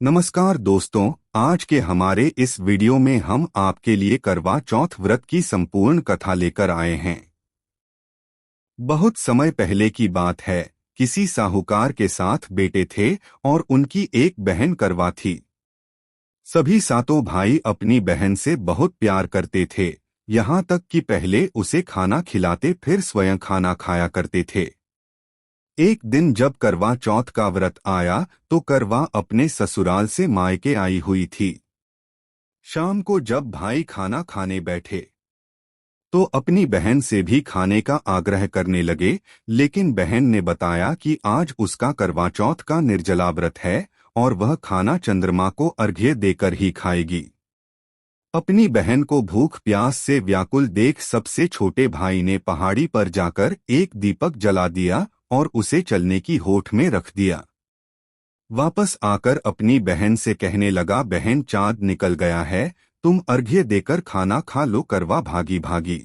नमस्कार दोस्तों, आज के हमारे इस वीडियो में हम आपके लिए करवा चौथ व्रत की संपूर्ण कथा लेकर आए हैं। बहुत समय पहले की बात है। किसी साहूकार के साथ बेटे थे और उनकी एक बहन करवा थी। सभी सातों भाई अपनी बहन से बहुत प्यार करते थे, यहाँ तक कि पहले उसे खाना खिलाते फिर स्वयं खाना खाया करते थे। एक दिन जब करवा चौथ का व्रत आया तो करवा अपने ससुराल से मायके आई हुई थी। शाम को जब भाई खाना खाने बैठे तो अपनी बहन से भी खाने का आग्रह करने लगे, लेकिन बहन ने बताया कि आज उसका करवा चौथ का निर्जला व्रत है और वह खाना चंद्रमा को अर्घ्य देकर ही खाएगी। अपनी बहन को भूख प्यास से व्याकुल देख सबसे छोटे भाई ने पहाड़ी पर जाकर एक दीपक जला दिया और उसे चलने की होठ में रख दिया। वापस आकर अपनी बहन से कहने लगा, बहन चांद निकल गया है, तुम अर्घ्य देकर खाना खा लो। करवा भागी भागी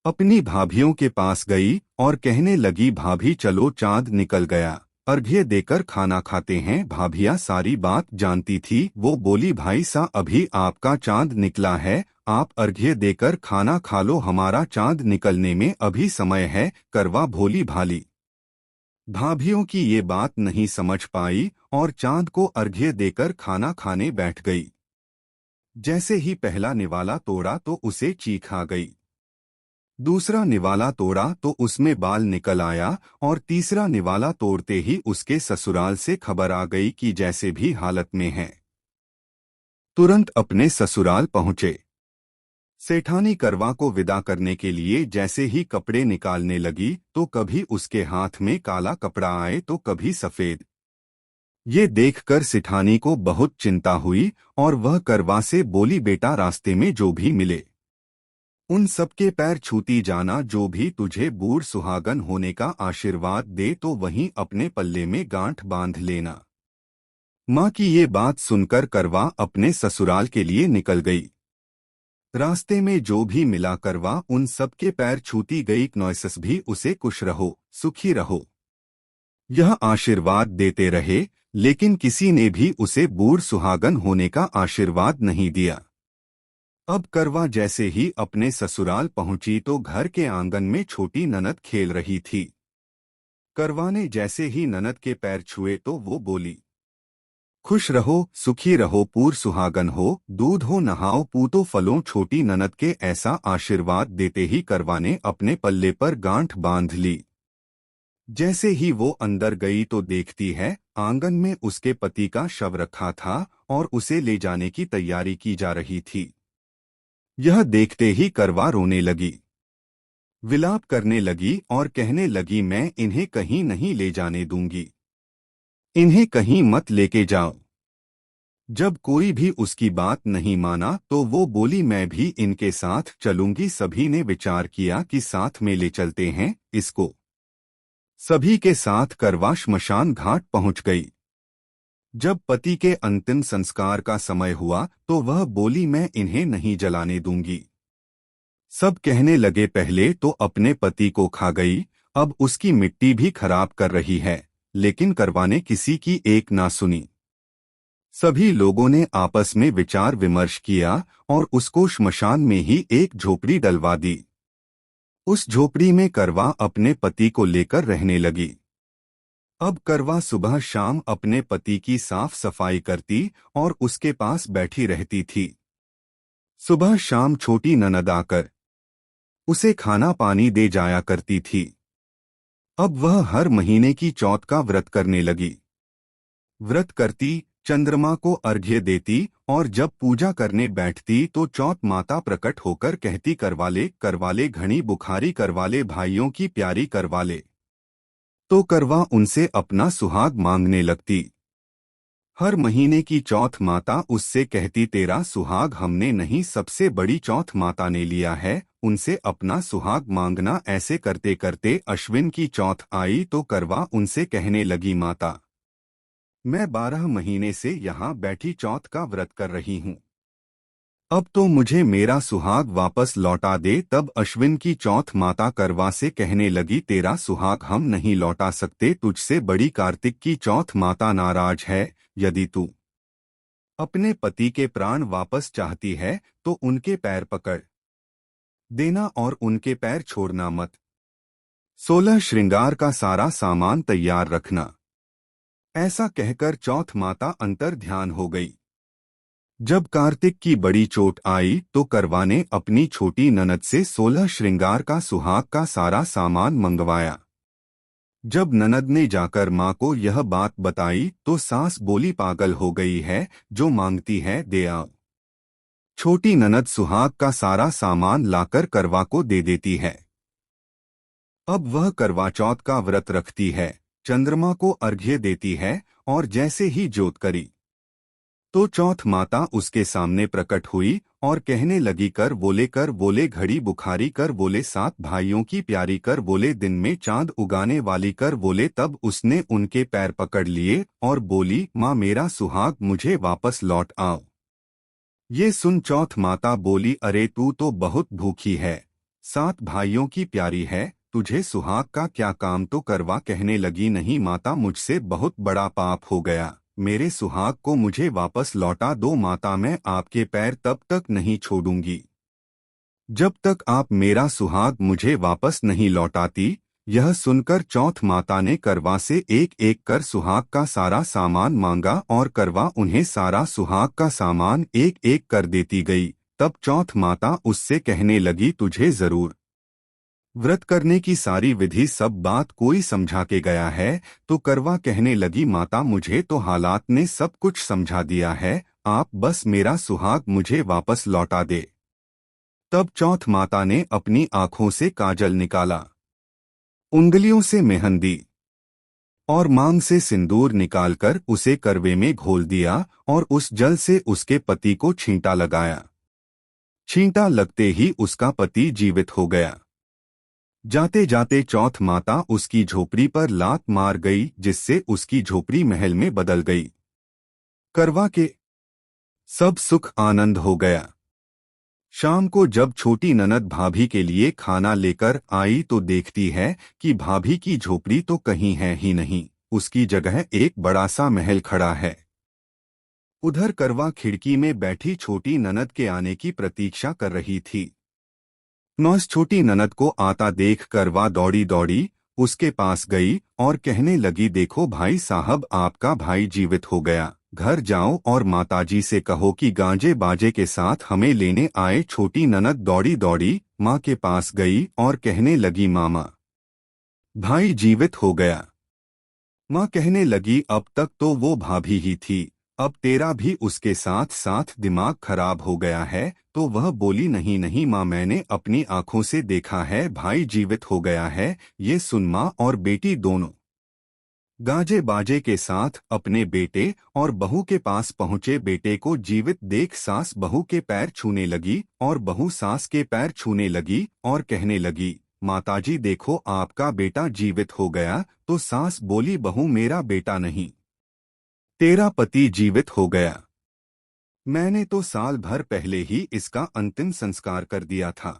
अपनी भाभियों के पास गई और कहने लगी, भाभी चलो चांद निकल गया, अर्घ्य देकर खाना खाते हैं। भाभियां सारी बात जानती थी। वो बोली, भाई सा अभी आपका चांद निकला है, आप अर्घ्य देकर खाना खा लो, हमारा चांद निकलने में अभी समय है। करवा भोली भाली भाभियों की ये बात नहीं समझ पाई और चांद को अर्घ्य देकर खाना खाने बैठ गई। जैसे ही पहला निवाला तोड़ा तो उसे चीख आ गई। दूसरा निवाला तोड़ा तो उसमें बाल निकल आया और तीसरा निवाला तोड़ते ही उसके ससुराल से खबर आ गई कि जैसे भी हालत में है। तुरंत अपने ससुराल पहुंचे। सेठानी करवा को विदा करने के लिए जैसे ही कपड़े निकालने लगी तो कभी उसके हाथ में काला कपड़ा आए तो कभी सफेद। ये देखकर सेठानी को बहुत चिंता हुई और वह करवा से बोली, बेटा रास्ते में जो भी मिले उन सबके पैर छूती जाना, जो भी तुझे बूढ़ सुहागन होने का आशीर्वाद दे तो वहीं अपने पल्ले में गांठ बांध लेना। माँ की ये बात सुनकर करवा अपने ससुराल के लिए निकल गई। रास्ते में जो भी मिला करवा उन सबके पैर छूती गई। नॉइसस भी उसे खुश रहो, सुखी रहो, यह आशीर्वाद देते रहे, लेकिन किसी ने भी उसे बूढ़ सुहागन होने का आशीर्वाद नहीं दिया। अब करवा जैसे ही अपने ससुराल पहुंची तो घर के आंगन में छोटी ननद खेल रही थी। करवा ने जैसे ही ननद के पैर छुए तो वो बोली, खुश रहो, सुखी रहो, पूर सुहागन हो, दूध हो नहाओ, पूतो फलों। छोटी ननद के ऐसा आशीर्वाद देते ही करवा ने अपने पल्ले पर गांठ बांध ली। जैसे ही वो अंदर गई तो देखती है आंगन में उसके पति का शव रखा था और उसे ले जाने की तैयारी की जा रही थी। यह देखते ही करवा रोने लगी, विलाप करने लगी और कहने लगी, मैं इन्हें कहीं नहीं ले जाने दूंगी, इन्हें कहीं मत लेके जाओ। जब कोई भी उसकी बात नहीं माना तो वो बोली, मैं भी इनके साथ चलूंगी। सभी ने विचार किया कि साथ में ले चलते हैं इसको। सभी के साथ करवा श्मशान घाट पहुंच गई। जब पति के अंतिम संस्कार का समय हुआ तो वह बोली, मैं इन्हें नहीं जलाने दूंगी। सब कहने लगे, पहले तो अपने पति को खा गई, अब उसकी मिट्टी भी खराब कर रही है, लेकिन करवा ने किसी की एक ना सुनी। सभी लोगों ने आपस में विचार विमर्श किया और उसको श्मशान में ही एक झोपड़ी डलवा दी। उस झोपड़ी में करवा अपने पति को लेकर रहने लगी। अब करवा सुबह शाम अपने पति की साफ सफाई करती और उसके पास बैठी रहती थी। सुबह शाम छोटी ननद आकर उसे खाना पानी दे जाया करती थी। अब वह हर महीने की चौथ का व्रत करने लगी। व्रत करती, चंद्रमा को अर्घ्य देती और जब पूजा करने बैठती तो चौथ माता प्रकट होकर कहती, करवाले करवाले घनी बुखारी, करवाले भाइयों की प्यारी करवाले। तो करवा उनसे अपना सुहाग मांगने लगती। हर महीने की चौथ माता उससे कहती, तेरा सुहाग हमने नहीं, सबसे बड़ी चौथ माता ने लिया है, उनसे अपना सुहाग मांगना। ऐसे करते करते अश्विन की चौथ आई तो करवा उनसे कहने लगी, माता मैं 12 महीने से यहाँ बैठी चौथ का व्रत कर रही हूँ, अब तो मुझे मेरा सुहाग वापस लौटा दे। तब अश्विन की चौथ माता करवा से कहने लगी, तेरा सुहाग हम नहीं लौटा सकते, तुझसे बड़ी कार्तिक की चौथ माता नाराज है, यदि तू अपने पति के प्राण वापस चाहती है तो उनके पैर पकड़ देना और उनके पैर छोड़ना मत। 16 श्रृंगार का सारा सामान तैयार रखना। ऐसा कहकर चौथ माता अंतर ध्यान हो गई। जब कार्तिक की बड़ी चोट आई तो करवा ने अपनी छोटी ननद से 16 श्रृंगार का सुहाग का सारा सामान मंगवाया। जब ननद ने जाकर माँ को यह बात बताई तो सास बोली, पागल हो गई है, जो मांगती है दे आओ। छोटी ननद सुहाग का सारा सामान लाकर करवा को दे देती है। अब वह करवा चौथ का व्रत रखती है, चंद्रमा को अर्घ्य देती है और जैसे ही जोत करी तो चौथ माता उसके सामने प्रकट हुई और कहने लगी, कर बोले घड़ी बुखारी, कर बोले 7 भाइयों की प्यारी, कर बोले दिन में चांद उगाने वाली, कर बोले। तब उसने उनके पैर पकड़ लिए और बोली, माँ मेरा सुहाग मुझे वापस लौट आओ। ये सुन चौथ माता बोली, अरे तू तो बहुत भूखी है, 7 भाइयों की प्यारी है, तुझे सुहाग का क्या काम। तो करवा कहने लगी, नहीं माता, मुझसे बहुत बड़ा पाप हो गया, मेरे सुहाग को मुझे वापस लौटा दो माता, मैं आपके पैर तब तक नहीं छोड़ूंगी जब तक आप मेरा सुहाग मुझे वापस नहीं लौटाती। यह सुनकर चौथ माता ने करवा से एक एक कर सुहाग का सारा सामान मांगा और करवा उन्हें सारा सुहाग का सामान एक एक कर देती गई। तब चौथ माता उससे कहने लगी, तुझे जरूर व्रत करने की सारी विधि सब बात कोई समझा के गया है। तो करवा कहने लगी, माता मुझे तो हालात ने सब कुछ समझा दिया है, आप बस मेरा सुहाग मुझे वापस लौटा दे। तब चौथ माता ने अपनी आंखों से काजल निकाला, उंगलियों से मेहंदी और मांग से सिंदूर निकालकर उसे करवे में घोल दिया और उस जल से उसके पति को छींटा लगाया। छींटा लगते ही उसका पति जीवित हो गया। जाते जाते चौथ माता उसकी झोपड़ी पर लात मार गई, जिससे उसकी झोपड़ी महल में बदल गई। करवा के सब सुख आनंद हो गया। शाम को जब छोटी ननद भाभी के लिए खाना लेकर आई तो देखती है कि भाभी की झोपड़ी तो कहीं है ही नहीं, उसकी जगह एक बड़ा सा महल खड़ा है। उधर करवा खिड़की में बैठी छोटी ननद के आने की प्रतीक्षा कर रही थी। नौस छोटी ननद को आता देख करवा दौड़ी दौड़ी उसके पास गई और कहने लगी, देखो भाई साहब, आपका भाई जीवित हो गया, घर जाओ और माताजी से कहो कि गांजे बाजे के साथ हमें लेने आए। छोटी ननद दौड़ी दौड़ी माँ के पास गई और कहने लगी, मामा भाई जीवित हो गया। माँ कहने लगी, अब तक तो वो भाभी ही थी, अब तेरा भी उसके साथ साथ दिमाग खराब हो गया है। तो वह बोली, नहीं नहीं माँ, मैंने अपनी आंखों से देखा है, भाई जीवित हो गया है। ये सुन माँ और बेटी दोनों गाजे बाजे के साथ अपने बेटे और बहू के पास पहुंचे। बेटे को जीवित देख सास बहू के पैर छूने लगी और बहू सास के पैर छूने लगी और कहने लगी, माताजी देखो आपका बेटा जीवित हो गया। तो सास बोली, बहू मेरा बेटा नहीं, तेरा पति जीवित हो गया, मैंने तो साल भर पहले ही इसका अंतिम संस्कार कर दिया था,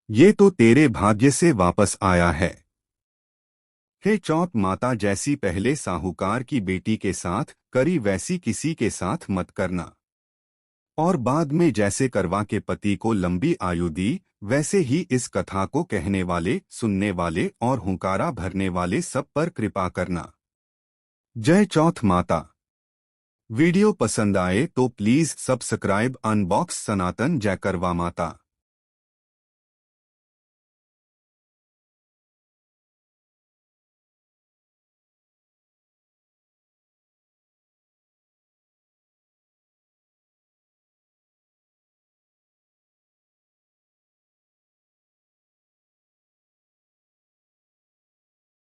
ये तो तेरे भाग्य से वापस आया है। हे चौथ माता, जैसी पहले साहूकार की बेटी के साथ करी वैसी किसी के साथ मत करना, और बाद में जैसे करवा के पति को लंबी आयु दी, वैसे ही इस कथा को कहने वाले, सुनने वाले और हुंकारा भरने वाले सब पर कृपा करना। जय चौथ माता। वीडियो पसंद आए तो प्लीज सब्सक्राइब अनबॉक्स सनातन। जय करवा माता।